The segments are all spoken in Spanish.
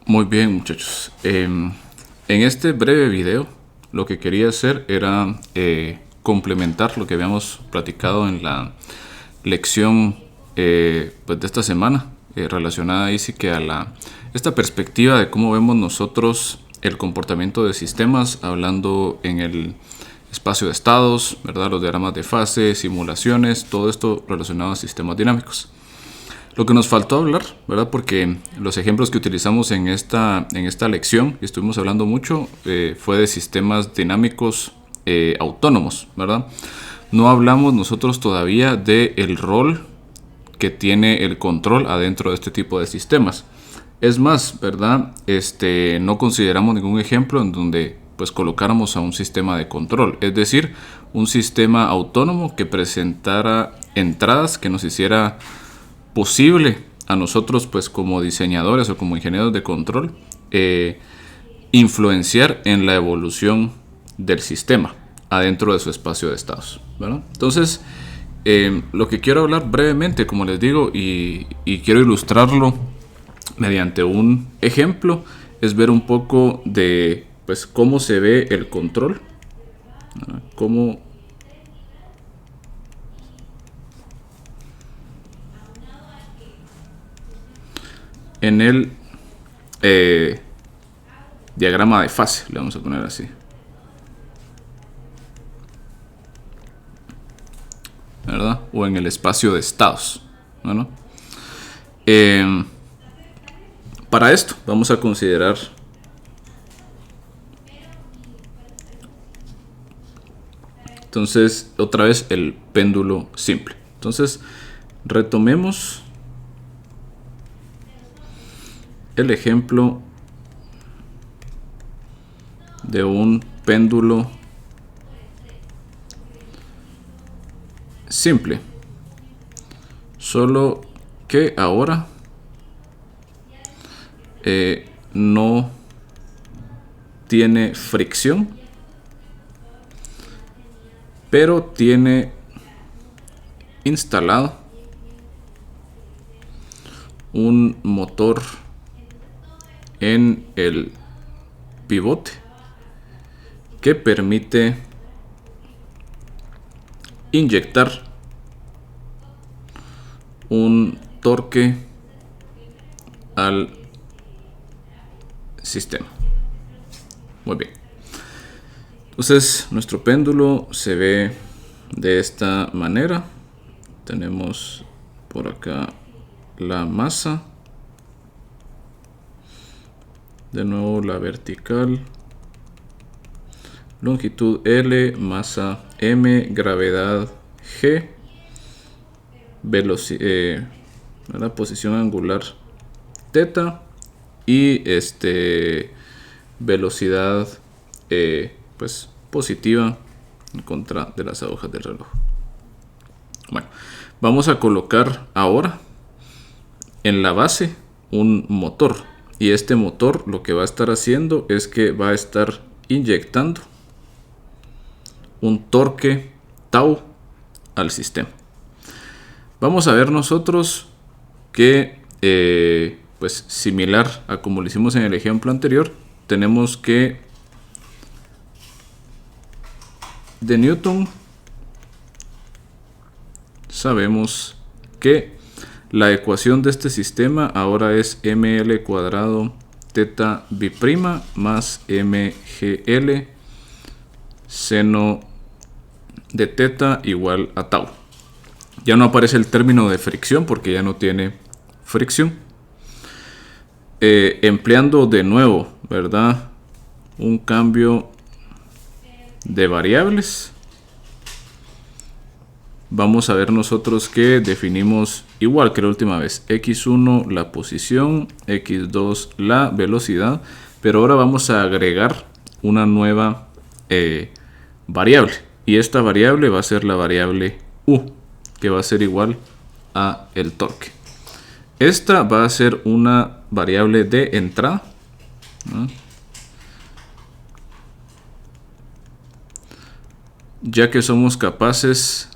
Muy bien, muchachos. En este breve video lo que quería hacer era complementar lo que habíamos platicado en la lección pues de esta semana, relacionada ahí sí que a esta perspectiva de cómo vemos nosotros el comportamiento de sistemas, hablando en el espacio de estados, ¿verdad? Los diagramas de fase, simulaciones, todo esto relacionado a sistemas dinámicos. Lo que nos faltó hablar, ¿verdad? Porque los ejemplos que utilizamos en esta lección, y estuvimos hablando mucho, fue de sistemas dinámicos autónomos, ¿verdad? No hablamos nosotros todavía del rol que tiene el control adentro de este tipo de sistemas. Es más, ¿verdad? No consideramos ningún ejemplo en donde pues colocáramos a un sistema de control, es decir, un sistema autónomo que presentara entradas que nos hiciera posible a nosotros pues como diseñadores o como ingenieros de control influenciar en la evolución del sistema adentro de su espacio de estados, ¿verdad? Entonces lo que quiero hablar brevemente, como les digo, y quiero ilustrarlo mediante un ejemplo, es ver un poco de pues cómo se ve el control, ¿verdad? Cómo en el diagrama de fase, le vamos a poner así, ¿verdad? O en el espacio de estados, ¿verdad? Para esto vamos a considerar entonces otra vez el péndulo simple. Entonces retomemos el ejemplo de un péndulo simple, solo que ahora no tiene fricción, pero tiene instalado un motor en el pivote que permite inyectar un torque al sistema. Muy bien. Entonces nuestro péndulo se ve de esta manera. Tenemos por acá la masa, de nuevo la vertical, longitud L, masa M, gravedad G, la posición angular θ y velocidad pues positiva en contra de las agujas del reloj. Bueno, vamos a colocar ahora en la base un motor, y este motor lo que va a estar haciendo es que va a estar inyectando un torque tau al sistema. Vamos a ver nosotros que pues similar a como lo hicimos en el ejemplo anterior, tenemos que de Newton sabemos que la ecuación de este sistema ahora es ml cuadrado θ b' más mgl seno de θ igual a tau. Ya no aparece el término de fricción porque ya no tiene fricción. Empleando de nuevo, ¿verdad?, un cambio de variables, vamos a ver nosotros que definimos igual que la última vez: x1 la posición, x2 la velocidad, pero ahora vamos a agregar una nueva variable, y esta variable va a ser la variable u, que va a ser igual a el torque. Esta va a ser una variable de entrada, ¿no?, ya que somos capaces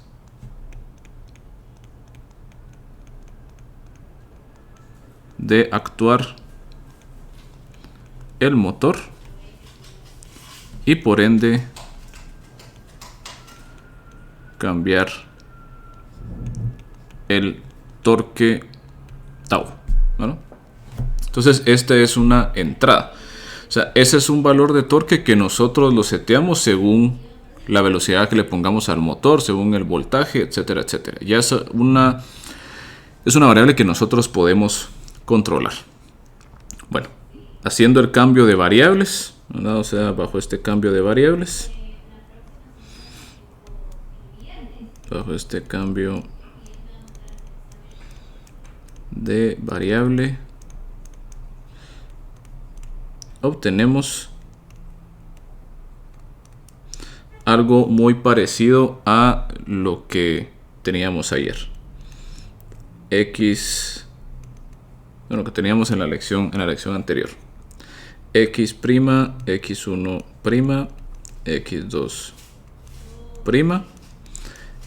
de actuar el motor y por ende cambiar el torque tau, ¿no? Entonces esta es una entrada, o sea, ese es un valor de torque que nosotros lo seteamos según la velocidad que le pongamos al motor, según el voltaje, etcétera, etcétera. Ya es una variable que nosotros podemos controlar. Bueno, haciendo el cambio de variables, ¿verdad? O sea, bajo este cambio de variables, bajo este cambio de variable, obtenemos algo muy parecido a lo que teníamos ayer. X, bueno, que teníamos en la lección anterior. X', X1', X2'.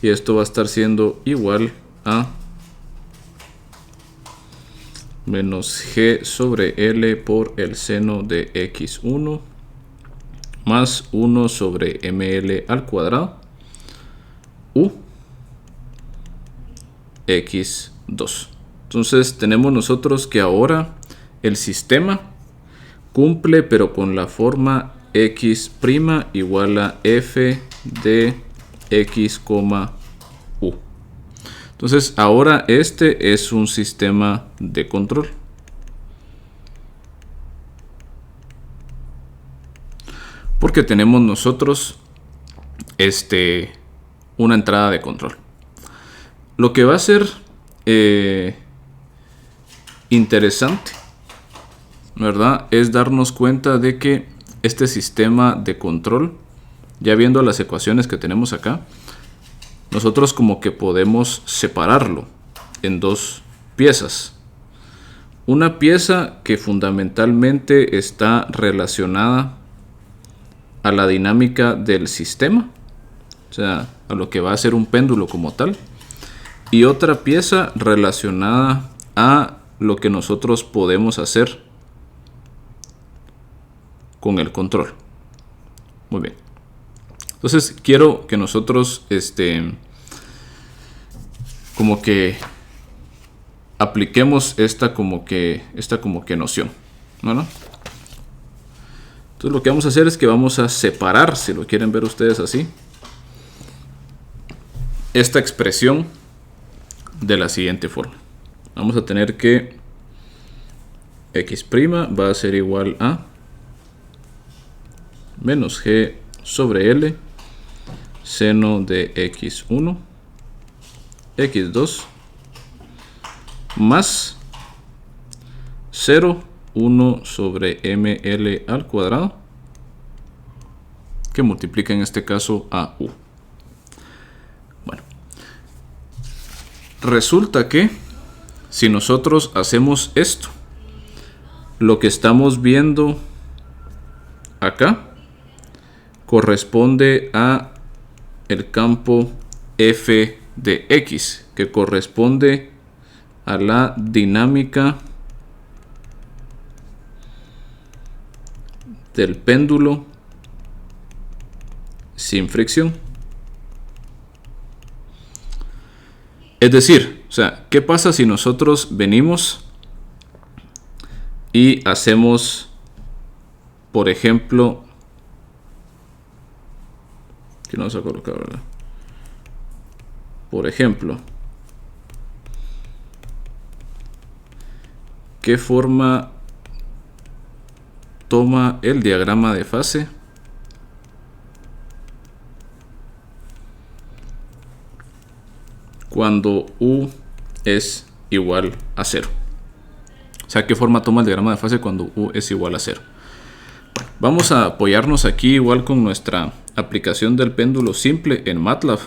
Y esto va a estar siendo igual a menos G sobre L por el seno de X1 más 1 sobre ML al cuadrado U X2. Entonces tenemos nosotros que ahora el sistema cumple pero con la forma X' igual a F de X, U. Entonces ahora este es un sistema de control. Porque tenemos nosotros una entrada de control. Lo que va a ser interesante, ¿verdad? Es darnos cuenta de que este sistema de control, ya viendo las ecuaciones que tenemos acá, nosotros como que podemos separarlo en dos piezas. Una pieza que fundamentalmente está relacionada a la dinámica del sistema, o sea, a lo que va a ser un péndulo como tal, y otra pieza relacionada a lo que nosotros podemos hacer con el control. Muy bien. Entonces quiero que nosotros como que apliquemos esta como que noción, ¿no? Entonces lo que vamos a hacer es que vamos a separar, si lo quieren ver ustedes así, esta expresión de la siguiente forma. Vamos a tener que X' va a ser igual a menos G sobre L seno de X1, X2 más 0, 1 sobre ML al cuadrado, que multiplica en este caso a U. Bueno, resulta que si nosotros hacemos esto, lo que estamos viendo acá corresponde a el campo F de X, que corresponde a la dinámica del péndulo sin fricción. Es decir, o sea, ¿qué pasa si nosotros venimos y hacemos, por ejemplo, que no vamos a colocar, ¿verdad? Por ejemplo, ¿qué forma toma el diagrama de fase cuando U es igual a 0? O sea, ¿qué forma toma el diagrama de fase cuando U es igual a 0? Bueno, vamos a apoyarnos aquí igual con nuestra aplicación del péndulo simple en MATLAB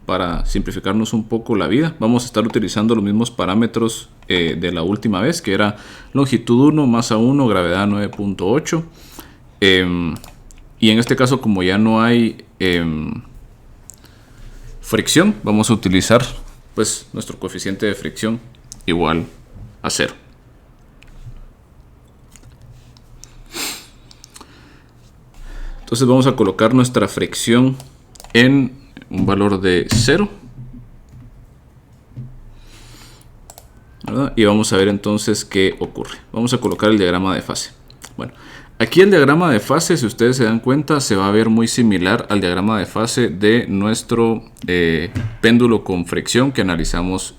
para simplificarnos un poco la vida. Vamos a estar utilizando los mismos parámetros de la última vez, que era longitud 1, masa 1, gravedad 9.8. Y en este caso, como ya no hay fricción, vamos a utilizar pues nuestro coeficiente de fricción igual a 0. Entonces vamos a colocar nuestra fricción en un valor de 0. ¿Verdad? Y vamos a ver entonces qué ocurre. Vamos a colocar el diagrama de fase. Bueno, aquí el diagrama de fase, si ustedes se dan cuenta, se va a ver muy similar al diagrama de fase de nuestro péndulo con fricción que analizamos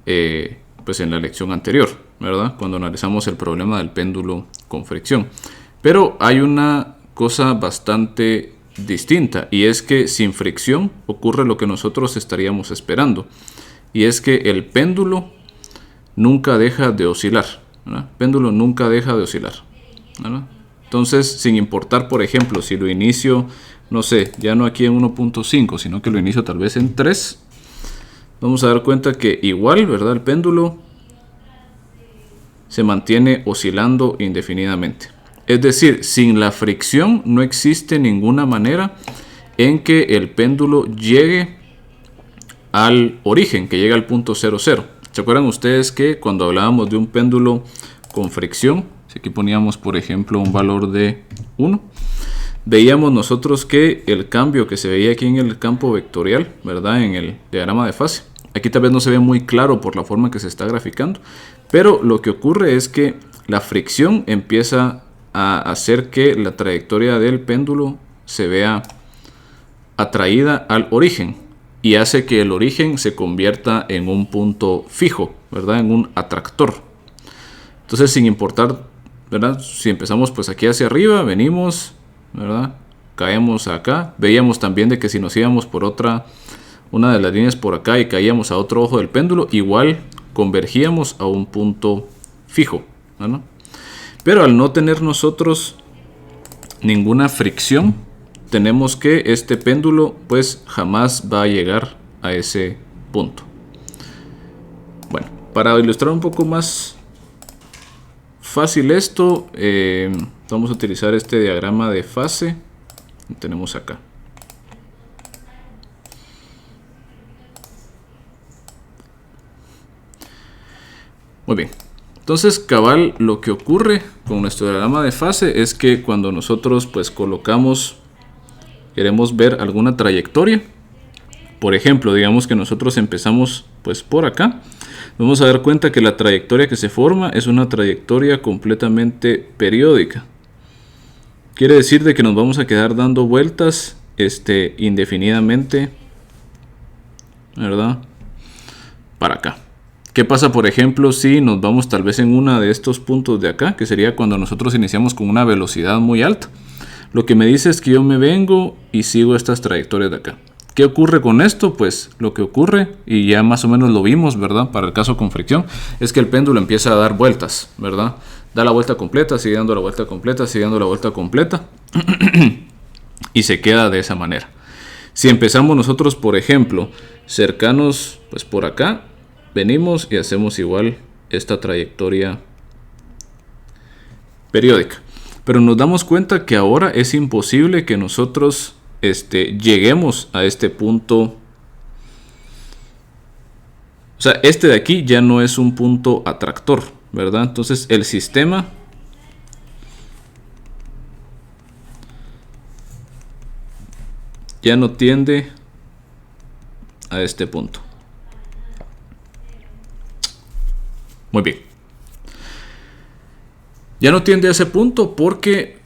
pues en la lección anterior, ¿verdad? Cuando analizamos el problema del péndulo con fricción. Pero hay una cosa bastante distinta, y es que sin fricción ocurre lo que nosotros estaríamos esperando, y es que el péndulo nunca deja de oscilar, ¿verdad? El péndulo nunca deja de oscilar, ¿verdad? Entonces, sin importar, por ejemplo, si lo inicio, no sé, ya no aquí en 1.5, sino que lo inicio tal vez en 3, vamos a dar cuenta que igual, ¿verdad? El péndulo se mantiene oscilando indefinidamente. Es decir, sin la fricción no existe ninguna manera en que el péndulo llegue al origen, que llegue al punto 00. ¿Se acuerdan ustedes que cuando hablábamos de un péndulo con fricción, si aquí poníamos por ejemplo un valor de 1, veíamos nosotros que el cambio que se veía aquí en el campo vectorial, ¿verdad? En el diagrama de fase, aquí tal vez no se ve muy claro por la forma en que se está graficando, pero lo que ocurre es que la fricción empieza a hacer que la trayectoria del péndulo se vea atraída al origen, y hace que el origen se convierta en un punto fijo, ¿verdad? En un atractor. Entonces, sin importar, ¿verdad? Si empezamos pues aquí hacia arriba, venimos, ¿verdad? Caemos acá. Veíamos también de que si nos íbamos por una de las líneas por acá y caíamos a otro ojo del péndulo, igual convergíamos a un punto fijo, ¿verdad? Pero al no tener nosotros ninguna fricción, tenemos que este péndulo pues jamás va a llegar a ese punto. Bueno, para ilustrar un poco más fácil esto, vamos a utilizar este diagrama de fase que tenemos acá. Muy bien. Entonces, cabal, lo que ocurre con nuestro diagrama de fase es que cuando nosotros pues queremos ver alguna trayectoria, por ejemplo, digamos que nosotros empezamos pues por acá, vamos a dar cuenta que la trayectoria que se forma es una trayectoria completamente periódica. Quiere decir de que nos vamos a quedar dando vueltas indefinidamente, ¿verdad? Para acá. ¿Qué pasa, por ejemplo, si nos vamos tal vez en uno de estos puntos de acá, que sería cuando nosotros iniciamos con una velocidad muy alta? Lo que me dice es que yo me vengo y sigo estas trayectorias de acá. ¿Qué ocurre con esto? Pues lo que ocurre, y ya más o menos lo vimos, ¿verdad? Para el caso con fricción, es que el péndulo empieza a dar vueltas, ¿verdad? Da la vuelta completa, sigue dando la vuelta completa, sigue dando la vuelta completa, y se queda de esa manera. Si empezamos nosotros, por ejemplo, cercanos, pues por acá, venimos y hacemos igual esta trayectoria periódica. Pero nos damos cuenta que ahora es imposible que nosotros lleguemos a este punto. O sea, este de aquí ya no es un punto atractor, ¿verdad? Entonces el sistema ya no tiende a este punto. Muy bien. Ya no tiende a ese punto porque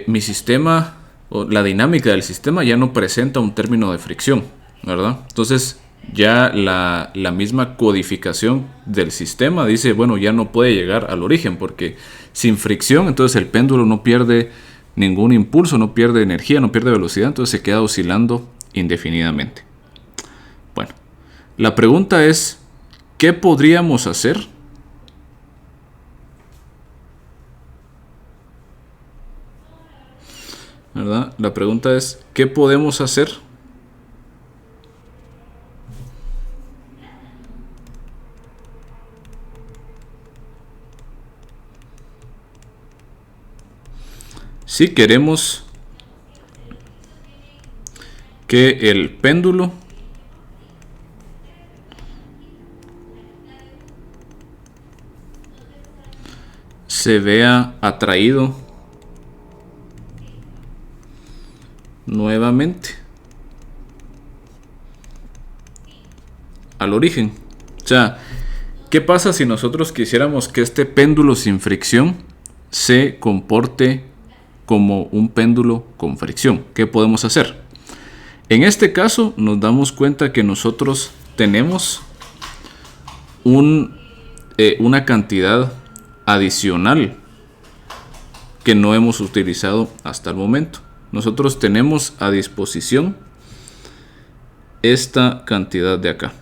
mi sistema, o la dinámica del sistema, ya no presenta un término de fricción, ¿verdad? Entonces ya la misma codificación del sistema dice, bueno, ya no puede llegar al origen porque sin fricción, entonces el péndulo no pierde ningún impulso, no pierde energía, no pierde velocidad, entonces se queda oscilando indefinidamente. Bueno, la pregunta es, ¿qué podríamos hacer? ¿Verdad? La pregunta es, ¿qué podemos hacer si queremos que el péndulo se vea atraído nuevamente al origen. O sea, ¿qué pasa si nosotros quisiéramos que este péndulo sin fricción se comporte como un péndulo con fricción? ¿Qué podemos hacer? En este caso nos damos cuenta que nosotros tenemos una cantidad adicional que no hemos utilizado hasta el momento. Nosotros tenemos a disposición esta cantidad de acá.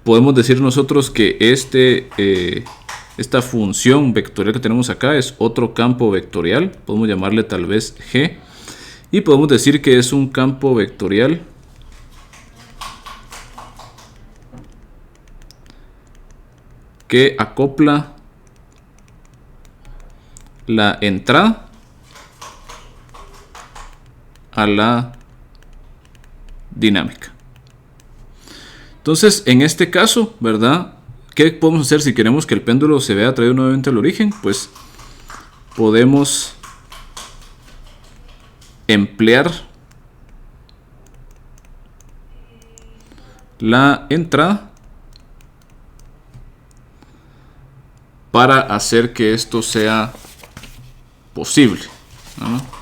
Podemos decir nosotros que esta función vectorial que tenemos acá es otro campo vectorial. Podemos llamarle tal vez G. Y podemos decir que es un campo vectorial que acopla la entrada a la dinámica. Entonces, en este caso, ¿verdad? ¿Qué podemos hacer si queremos que el péndulo se vea traído nuevamente al origen? Pues podemos emplear la entrada para hacer que esto sea posible, ¿no?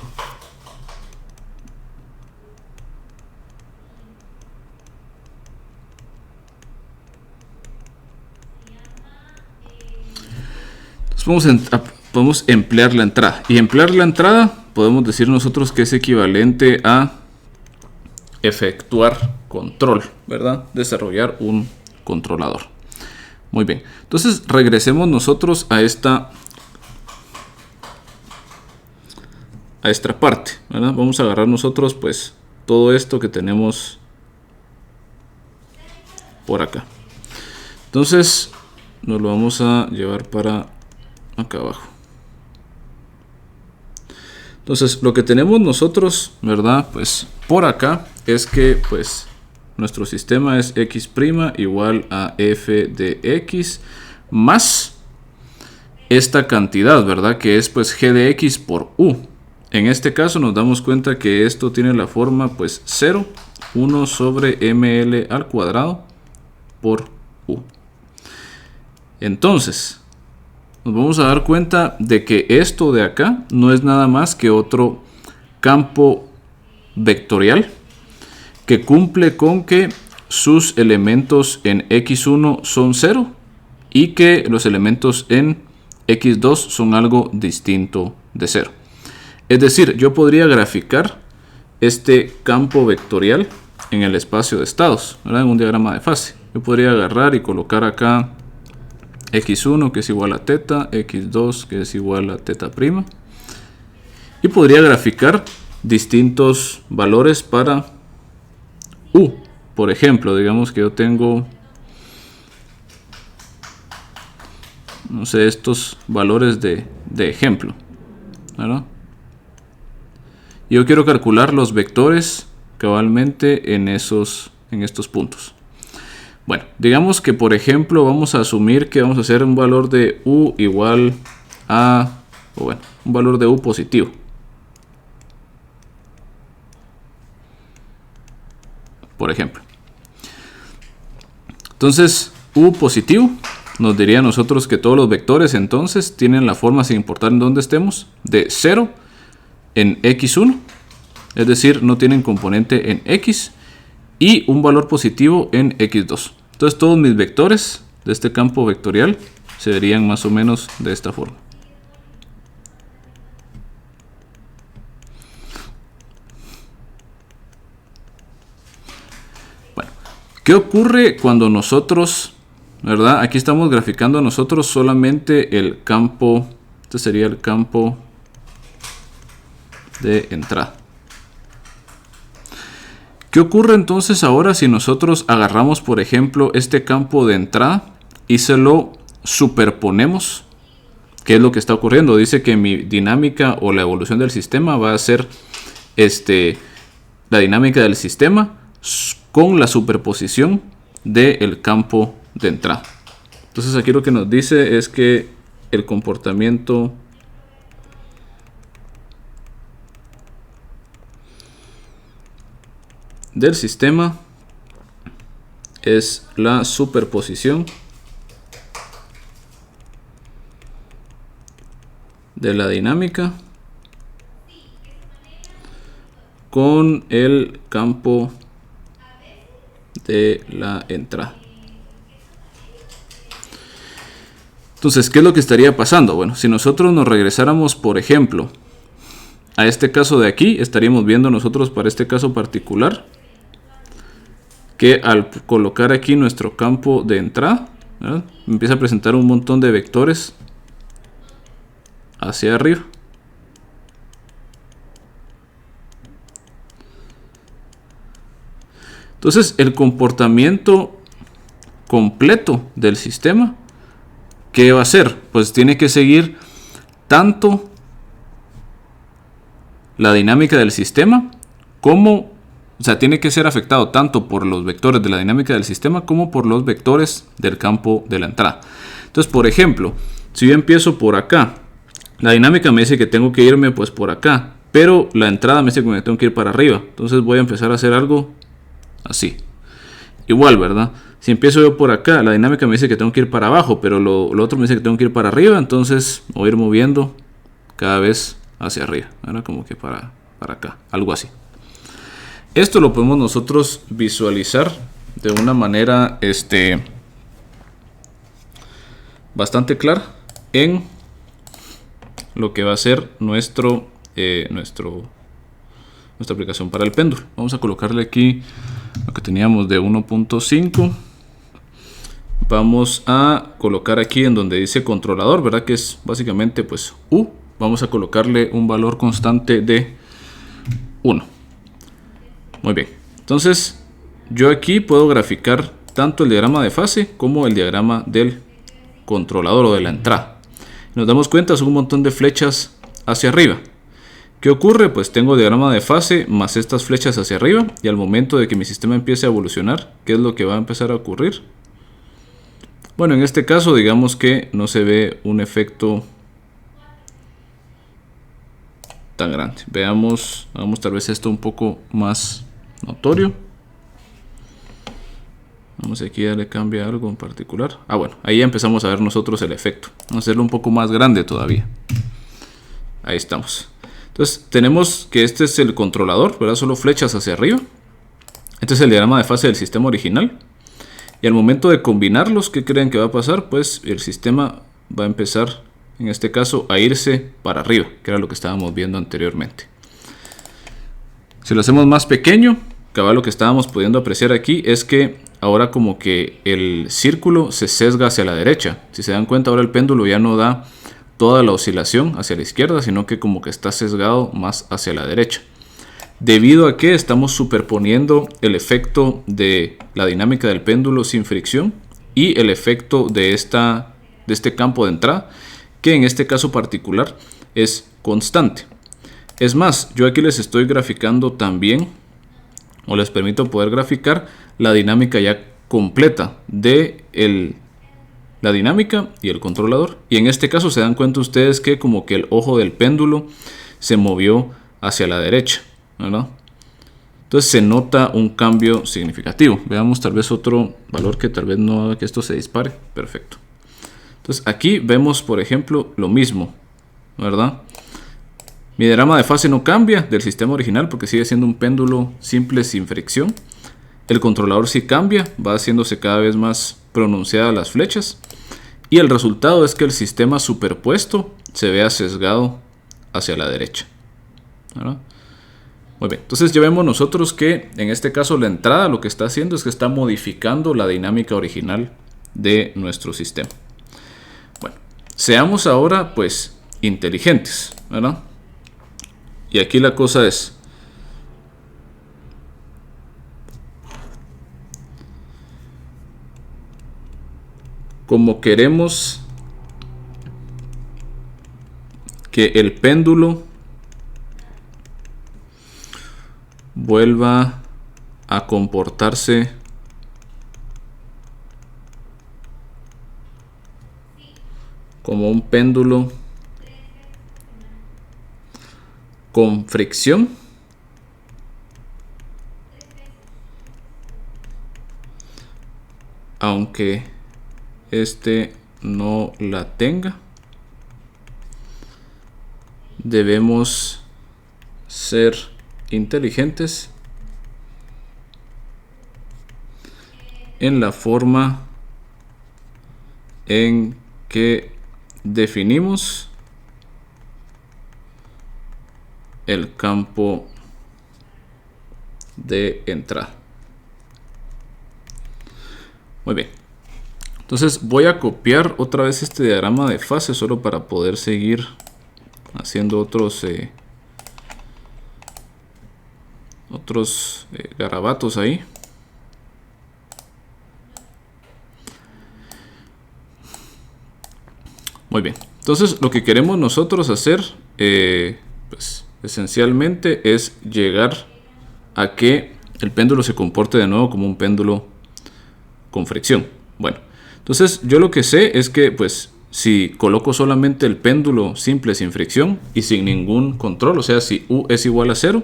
Podemos emplear la entrada. Y emplear la entrada podemos decir nosotros que es equivalente a efectuar control, ¿verdad? Desarrollar un controlador. Muy bien. Entonces regresemos nosotros a esta parte, ¿verdad? Vamos a agarrar nosotros pues todo esto que tenemos por acá. Entonces nos lo vamos a llevar para acá abajo. Entonces lo que tenemos nosotros, ¿verdad? Pues por acá es que pues nuestro sistema es x' igual a f de x más esta cantidad, ¿verdad? Que es pues g de x por u. En este caso nos damos cuenta que esto tiene la forma pues 0, 1 sobre ml al cuadrado por u. Entonces nos vamos a dar cuenta de que esto de acá no es nada más que otro campo vectorial que cumple con que sus elementos en x1 son 0 y que los elementos en x2 son algo distinto de 0. Es decir, yo podría graficar este campo vectorial en el espacio de estados, ¿verdad? En un diagrama de fase. Yo podría agarrar y colocar acá x1 que es igual a teta, x2 que es igual a teta prima, y podría graficar distintos valores para u. Por ejemplo, digamos que yo tengo, no sé, estos valores de ejemplo, ¿verdad? Yo quiero calcular los vectores cabalmente en estos puntos. Bueno, digamos que por ejemplo vamos a asumir que vamos a hacer un valor de u igual a, o bueno, un valor de u positivo. Por ejemplo. Entonces, u positivo nos diría a nosotros que todos los vectores entonces tienen la forma, sin importar en dónde estemos, de 0 en x1. Es decir, no tienen componente en x y un valor positivo en x2. Entonces todos mis vectores de este campo vectorial se verían más o menos de esta forma. Bueno, ¿qué ocurre cuando nosotros, verdad? Aquí estamos graficando nosotros solamente el campo, este sería el campo de entrada. ¿Qué ocurre entonces ahora si nosotros agarramos, por ejemplo, este campo de entrada y se lo superponemos? ¿Qué es lo que está ocurriendo? Dice que mi dinámica o la evolución del sistema va a ser la dinámica del sistema con la superposición del campo de entrada. Entonces aquí lo que nos dice es que el comportamiento del sistema es la superposición de la dinámica con el campo de la entrada. Entonces, ¿qué es lo que estaría pasando? Bueno, si nosotros nos regresáramos, por ejemplo, a este caso de aquí, estaríamos viendo nosotros para este caso particular que al colocar aquí nuestro campo de entrada, ¿verdad?, empieza a presentar un montón de vectores hacia arriba. Entonces, el comportamiento completo del sistema, ¿qué va a hacer? Pues tiene que seguir tanto la dinámica del sistema como, o sea, tiene que ser afectado tanto por los vectores de la dinámica del sistema como por los vectores del campo de la entrada. Entonces, por ejemplo, si yo empiezo por acá, la dinámica me dice que tengo que irme pues por acá, pero la entrada me dice que me tengo que ir para arriba. Entonces voy a empezar a hacer algo así. Igual, ¿verdad? Si empiezo yo por acá, la dinámica me dice que tengo que ir para abajo, pero lo otro me dice que tengo que ir para arriba. Entonces voy a ir moviendo cada vez hacia arriba, ¿verdad? Como que para acá, algo así. Esto lo podemos nosotros visualizar de una manera bastante clara en lo que va a ser nuestra aplicación para el péndulo. Vamos a colocarle aquí lo que teníamos de 1.5. Vamos a colocar aquí en donde dice controlador, ¿verdad? Que es básicamente pues U. Vamos a colocarle un valor constante de 1. Muy bien. Entonces yo aquí puedo graficar tanto el diagrama de fase como el diagrama del controlador o de la entrada. Nos damos cuenta, son un montón de flechas hacia arriba. ¿Qué ocurre? Pues tengo diagrama de fase más estas flechas hacia arriba, y al momento de que mi sistema empiece a evolucionar, ¿qué es lo que va a empezar a ocurrir? Bueno, en este caso digamos que no se ve un efecto tan grande. Veamos tal vez esto un poco más notorio. Vamos aquí a darle cambia algo en particular. Bueno, ahí ya empezamos a ver nosotros el efecto. Vamos a hacerlo un poco más grande todavía. Ahí estamos. Entonces tenemos que este es el controlador, ¿verdad? Solo flechas hacia arriba. Este es el diagrama de fase del sistema original. Y al momento de combinarlos, ¿qué creen que va a pasar? Pues el sistema va a empezar, en este caso, a irse para arriba, que era lo que estábamos viendo anteriormente. Si lo hacemos más pequeño, cabal, lo que estábamos pudiendo apreciar aquí es que ahora como que el círculo se sesga hacia la derecha. Si se dan cuenta, ahora el péndulo ya no da toda la oscilación hacia la izquierda, sino que como que está sesgado más hacia la derecha. Debido a que estamos superponiendo el efecto de la dinámica del péndulo sin fricción y el efecto de este campo de entrada, que en este caso particular es constante. Es más, yo aquí les estoy graficando también, o les permito poder graficar la dinámica ya completa de la dinámica y el controlador. Y en este caso se dan cuenta ustedes que como que el ojo del péndulo se movió hacia la derecha, ¿verdad? Entonces se nota un cambio significativo. Veamos tal vez otro valor que tal vez no haga que esto se dispare. Perfecto. Entonces aquí vemos, por ejemplo, lo mismo, ¿verdad? Mi diagrama de fase no cambia del sistema original porque sigue siendo un péndulo simple sin fricción. El controlador sí cambia, va haciéndose cada vez más pronunciadas las flechas. Y el resultado es que el sistema superpuesto se vea sesgado hacia la derecha, ¿verdad? Muy bien, entonces ya vemos nosotros que en este caso la entrada lo que está haciendo es que está modificando la dinámica original de nuestro sistema. Bueno, seamos ahora pues inteligentes, ¿verdad? Y aquí la cosa es, como queremos que el péndulo vuelva a comportarse como un péndulo con fricción, aunque este no la tenga, debemos ser inteligentes en la forma en que definimos el campo de entrada. Muy bien. Entonces voy a copiar otra vez este diagrama de fase solo para poder seguir haciendo otros garabatos ahí. Muy bien. Entonces lo que queremos nosotros hacer pues, esencialmente es llegar a que el péndulo se comporte de nuevo como un péndulo con fricción. Bueno, entonces yo lo que sé es que pues si coloco solamente el péndulo simple sin fricción y sin ningún control, o sea, si U es igual a 0,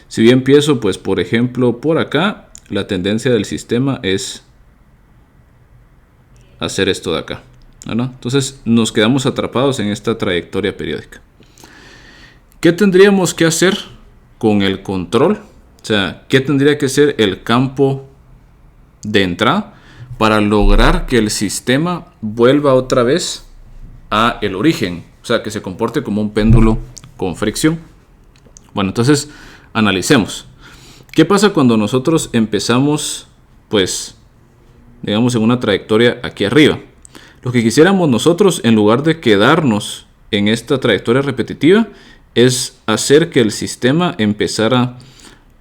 si yo empiezo pues por ejemplo por acá, la tendencia del sistema es hacer esto de acá, ¿verdad? Entonces nos quedamos atrapados en esta trayectoria periódica. ¿Qué tendríamos que hacer con el control? O sea, ¿qué tendría que ser el campo de entrada para lograr que el sistema vuelva otra vez a el origen? O sea, que se comporte como un péndulo con fricción. Bueno, entonces analicemos. ¿Qué pasa cuando nosotros empezamos, pues, digamos, en una trayectoria aquí arriba? Lo que quisiéramos nosotros, en lugar de quedarnos en esta trayectoria repetitiva, es hacer que el sistema empezara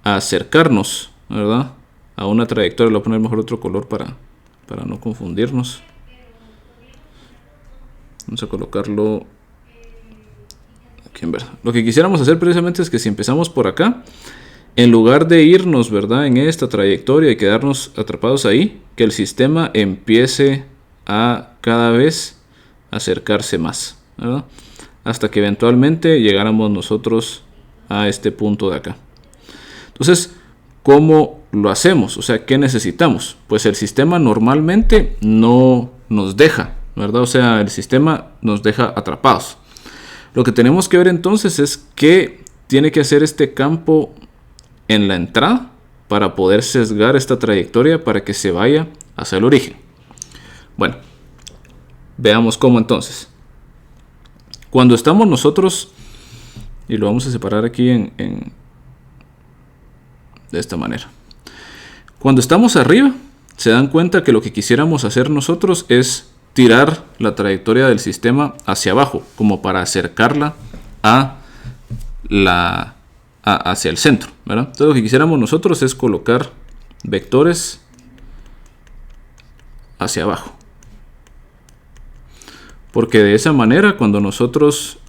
a acercarnos, ¿verdad?, a una trayectoria. Le voy a poner mejor otro color para no confundirnos. Vamos a colocarlo aquí en verde. Lo que quisiéramos hacer precisamente es que si empezamos por acá, en lugar de irnos, ¿verdad?, en esta trayectoria y quedarnos atrapados ahí, que el sistema empiece a cada vez acercarse más, ¿verdad?, hasta que eventualmente llegáramos nosotros a este punto de acá. Entonces, ¿cómo lo hacemos? O sea, ¿qué necesitamos? Pues el sistema normalmente no nos deja, ¿verdad? O sea, el sistema nos deja atrapados. Lo que tenemos que ver entonces es qué tiene que hacer este campo en la entrada para poder sesgar esta trayectoria para que se vaya hacia el origen. Bueno, veamos cómo entonces. Cuando estamos nosotros, y lo vamos a separar aquí de esta manera. Cuando estamos arriba, se dan cuenta que lo que quisiéramos hacer nosotros es tirar la trayectoria del sistema hacia abajo, como para acercarla hacia el centro, ¿verdad? Entonces lo que quisiéramos nosotros es colocar vectores hacia abajo. Porque de esa manera, cuando nosotros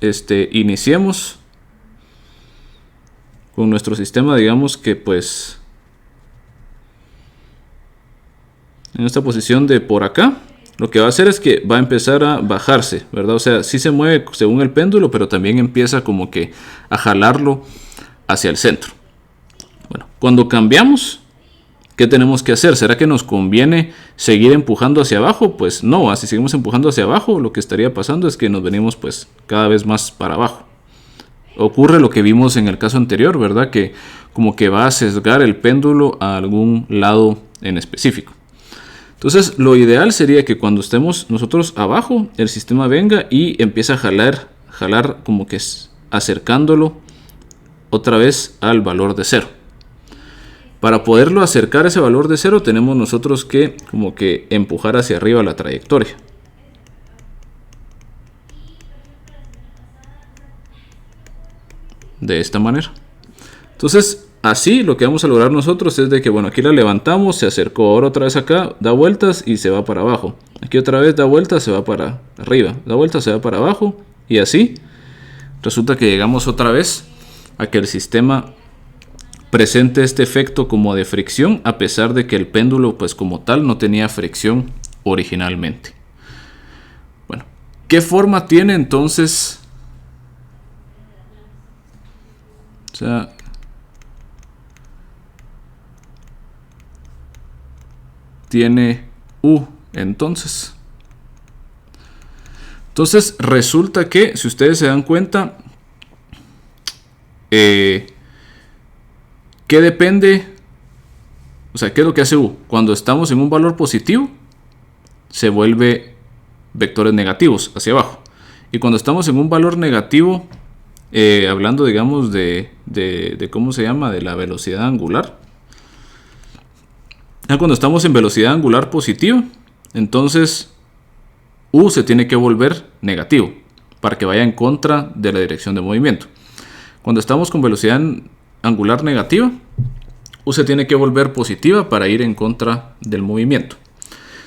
iniciemos con nuestro sistema, digamos que pues en esta posición de por acá, lo que va a hacer es que va a empezar a bajarse, ¿verdad? O sea, sí se mueve según el péndulo, pero también empieza como que a jalarlo hacia el centro. Bueno, cuando cambiamos, ¿qué tenemos que hacer? ¿Será que nos conviene seguir empujando hacia abajo? Pues no, si seguimos empujando hacia abajo, lo que estaría pasando es que nos venimos pues cada vez más para abajo. Ocurre lo que vimos en el caso anterior, ¿verdad? Que como que va a sesgar el péndulo a algún lado en específico. Entonces, lo ideal sería que cuando estemos nosotros abajo, el sistema venga y empiece a jalar como que acercándolo otra vez al valor de 0. Para poderlo acercar a ese valor de 0, tenemos nosotros que como que empujar hacia arriba la trayectoria. De esta manera. Entonces, así lo que vamos a lograr nosotros es de que, bueno, aquí la levantamos, se acercó, ahora otra vez acá, da vueltas y se va para abajo. Aquí otra vez da vueltas, se va para arriba, da vueltas, se va para abajo, y así resulta que llegamos otra vez a que el sistema presente este efecto como de fricción, a pesar de que el péndulo pues como tal no tenía fricción originalmente. Bueno, ¿qué forma tiene entonces? O sea, tiene U. Entonces resulta que, si ustedes se dan cuenta, ¿qué depende? O sea, ¿qué es lo que hace U? Cuando estamos en un valor positivo, se vuelve vectores negativos hacia abajo. Y cuando estamos en un valor negativo, hablando, digamos, de ¿cómo se llama? De la velocidad angular. Cuando estamos en velocidad angular positiva, entonces U se tiene que volver negativo para que vaya en contra de la dirección de movimiento. Cuando estamos con velocidad angular negativa, U se tiene que volver positiva para ir en contra del movimiento.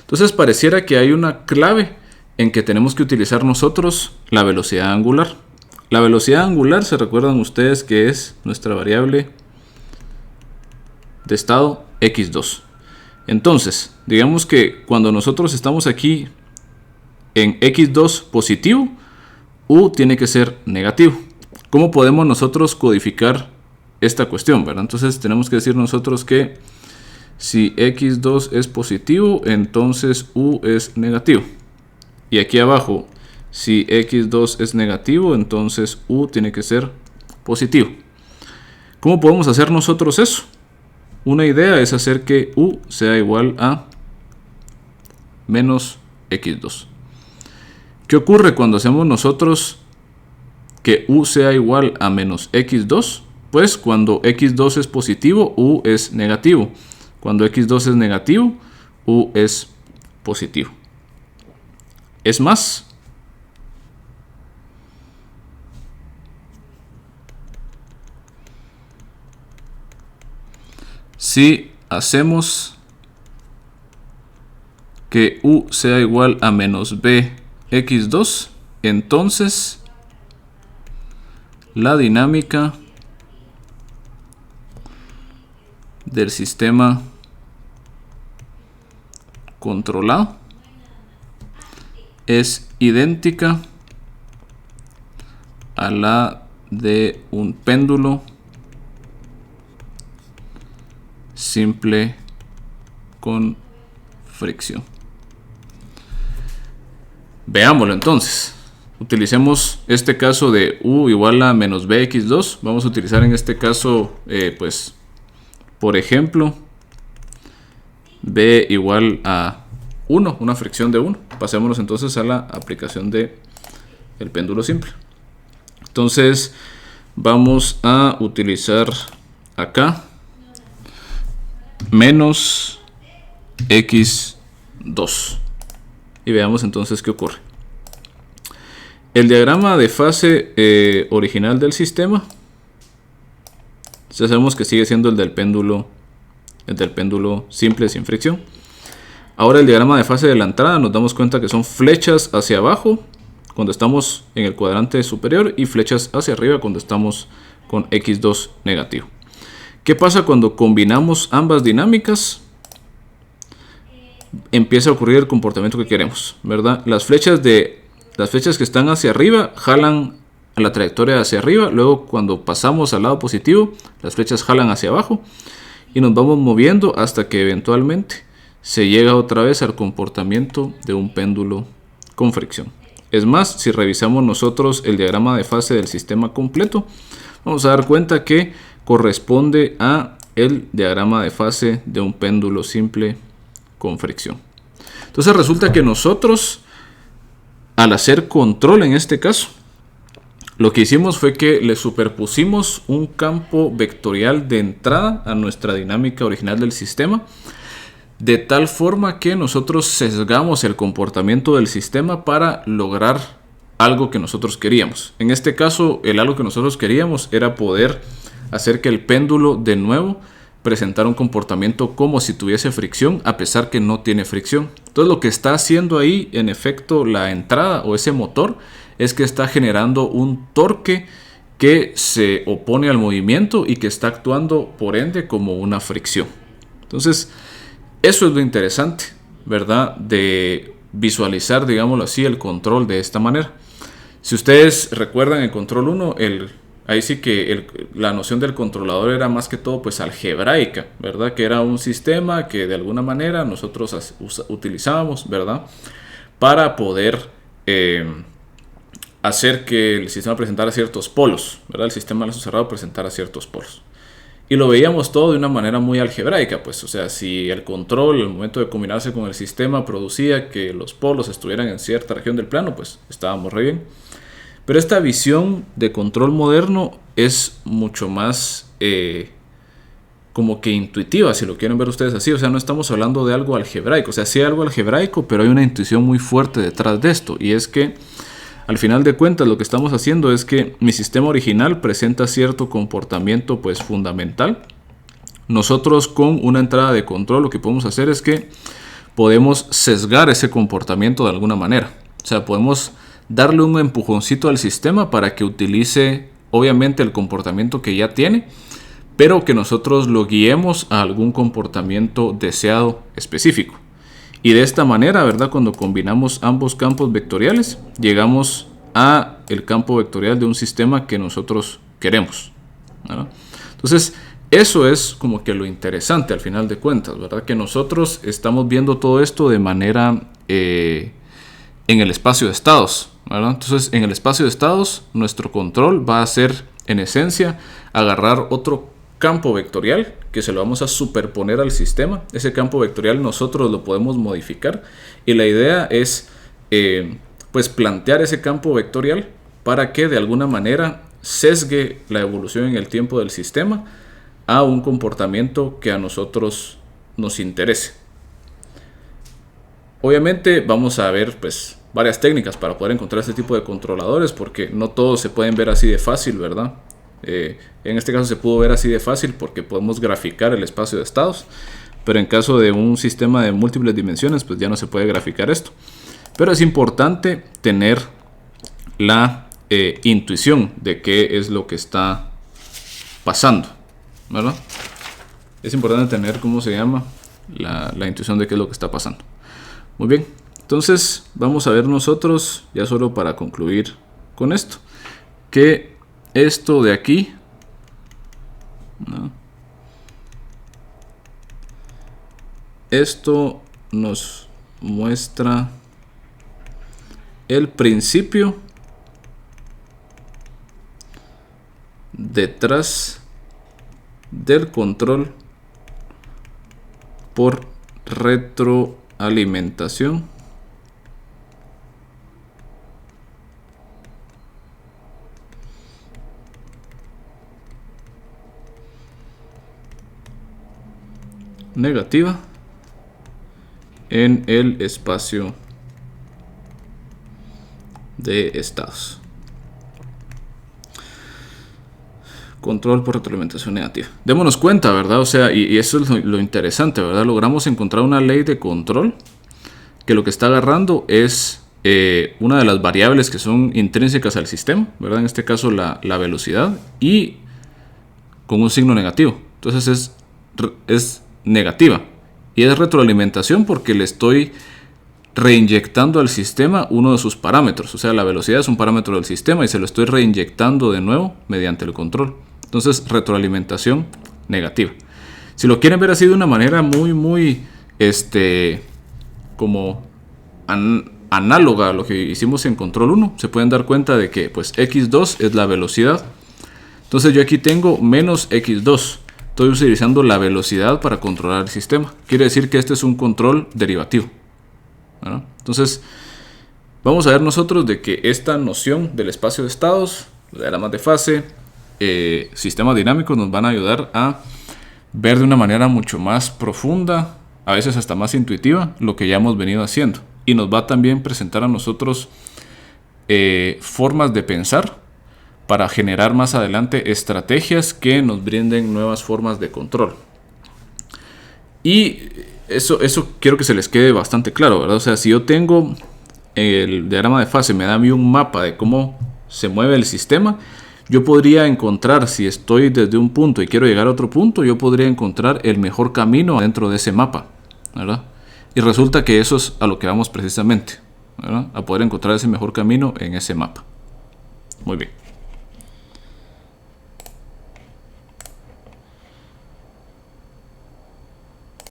Entonces pareciera que hay una clave en que tenemos que utilizar nosotros la velocidad angular. La velocidad angular, se recuerdan ustedes que es nuestra variable de estado x2. Entonces, digamos que cuando nosotros estamos aquí en x2 positivo, U tiene que ser negativo. ¿Cómo podemos nosotros codificar esta cuestión, ¿verdad? Entonces tenemos que decir nosotros que si x2 es positivo, entonces U es negativo. Y aquí abajo, si x2 es negativo, entonces U tiene que ser positivo. ¿Cómo podemos hacer nosotros eso? Una idea es hacer que U sea igual a menos x2. ¿Qué ocurre cuando hacemos nosotros que U sea igual a menos x2? Pues cuando x2 es positivo, U es negativo. Cuando x2 es negativo, U es positivo. Es más, si hacemos que U sea igual a menos bx2, entonces la dinámica del sistema controlado es idéntica a la de un péndulo simple con fricción. Veámoslo entonces. Utilicemos este caso de U igual a menos bx2. Vamos a utilizar en este caso, pues, por ejemplo, B igual a 1, una fricción de 1. Pasémonos entonces a la aplicación de el péndulo simple. Entonces vamos a utilizar acá menos x2 y veamos entonces qué ocurre. El diagrama de fase original del sistema, ya sabemos que sigue siendo el del péndulo simple sin fricción. Ahora el diagrama de fase de la entrada, nos damos cuenta que son flechas hacia abajo cuando estamos en el cuadrante superior y flechas hacia arriba cuando estamos con x2 negativo. ¿Qué pasa cuando combinamos ambas dinámicas? Empieza a ocurrir el comportamiento que queremos, ¿verdad? Las flechas que están hacia arriba jalan a la trayectoria hacia arriba. Luego, cuando pasamos al lado positivo, las flechas jalan hacia abajo y nos vamos moviendo hasta que eventualmente se llega otra vez al comportamiento de un péndulo con fricción. Es más, si revisamos nosotros el diagrama de fase del sistema completo, vamos a dar cuenta que corresponde a el diagrama de fase de un péndulo simple con fricción. Entonces resulta que nosotros, al hacer control en este caso, lo que hicimos fue que le superpusimos un campo vectorial de entrada a nuestra dinámica original del sistema, de tal forma que nosotros sesgamos el comportamiento del sistema para lograr algo que nosotros queríamos. En este caso, el algo que nosotros queríamos era poder hacer que el péndulo de nuevo presentara un comportamiento como si tuviese fricción, a pesar que no tiene fricción. Entonces lo que está haciendo ahí, en efecto, la entrada o ese motor, es que está generando un torque que se opone al movimiento y que está actuando por ende como una fricción. Entonces, eso es lo interesante, ¿verdad? De visualizar, digámoslo así, el control de esta manera. Si ustedes recuerdan el control 1, ahí sí que la noción del controlador era más que todo pues algebraica, ¿verdad? Que era un sistema que de alguna manera nosotros utilizábamos, ¿verdad? Para poder hacer que el sistema presentara ciertos polos, ¿verdad? El sistema de lazo cerrado presentara ciertos polos. Y lo veíamos todo de una manera muy algebraica, pues, o sea, si el control, al momento de combinarse con el sistema, producía que los polos estuvieran en cierta región del plano, pues estábamos re bien. Pero esta visión de control moderno es mucho más como que intuitiva, si lo quieren ver ustedes así. O sea, no estamos hablando de algo algebraico, o sea, sí hay algo algebraico, pero hay una intuición muy fuerte detrás de esto, y es que al final de cuentas lo que estamos haciendo es que mi sistema original presenta cierto comportamiento pues fundamental. Nosotros con una entrada de control lo que podemos hacer es que podemos sesgar ese comportamiento de alguna manera. O sea, podemos darle un empujoncito al sistema para que utilice obviamente el comportamiento que ya tiene, pero que nosotros lo guiemos a algún comportamiento deseado específico. Y de esta manera, ¿verdad? Cuando combinamos ambos campos vectoriales, llegamos a el campo vectorial de un sistema que nosotros queremos, ¿verdad? Entonces, eso es como que lo interesante al final de cuentas, ¿verdad? Que nosotros estamos viendo todo esto de manera en el espacio de estados, ¿verdad? Entonces, en el espacio de estados, nuestro control va a ser, en esencia, agarrar otro campo vectorial que se lo vamos a superponer al sistema. Ese campo vectorial nosotros lo podemos modificar y la idea es pues plantear ese campo vectorial para que de alguna manera sesgue la evolución en el tiempo del sistema a un comportamiento que a nosotros nos interese. Obviamente vamos a ver pues varias técnicas para poder encontrar este tipo de controladores, porque no todos se pueden ver así de fácil, ¿verdad? En este caso se pudo ver así de fácil porque podemos graficar el espacio de estados, pero en caso de un sistema de múltiples dimensiones pues ya no se puede graficar esto. Pero es importante tener la intuición de qué es lo que está pasando, ¿verdad? Es importante tener, ¿cómo se llama? La intuición de qué es lo que está pasando. Muy bien, entonces vamos a ver nosotros, ya solo para concluir con esto, que esto de aquí, ¿no? Esto nos muestra el principio detrás del control por retroalimentación negativa en el espacio de estados. Control por retroalimentación negativa. Démonos cuenta, ¿verdad? O sea, y eso es lo interesante, ¿verdad? Logramos encontrar una ley de control que lo que está agarrando es una de las variables que son intrínsecas al sistema, ¿verdad? En este caso la velocidad, y con un signo negativo. Entonces es negativa. Y es retroalimentación porque le estoy reinyectando al sistema uno de sus parámetros. O sea, la velocidad es un parámetro del sistema y se lo estoy reinyectando de nuevo mediante el control. Entonces, retroalimentación negativa. Si lo quieren ver así de una manera muy como análoga a lo que hicimos en control 1, se pueden dar cuenta de que pues x2 es la velocidad. Entonces yo aquí tengo menos x2. Estoy utilizando la velocidad para controlar el sistema. Quiere decir que este es un control derivativo, ¿verdad? Entonces, vamos a ver nosotros de que esta noción del espacio de estados, diagramas de fase, sistemas dinámicos nos van a ayudar a ver de una manera mucho más profunda, a veces hasta más intuitiva, lo que ya hemos venido haciendo. Y nos va a también presentar a nosotros formas de pensar para generar más adelante estrategias que nos brinden nuevas formas de control. Y eso quiero que se les quede bastante claro, ¿verdad? O sea, si yo tengo el diagrama de fase, me da a mí un mapa de cómo se mueve el sistema, yo podría encontrar, si estoy desde un punto y quiero llegar a otro punto, yo podría encontrar el mejor camino dentro de ese mapa, ¿verdad? Y resulta que eso es a lo que vamos precisamente, ¿verdad? A poder encontrar ese mejor camino en ese mapa. Muy bien.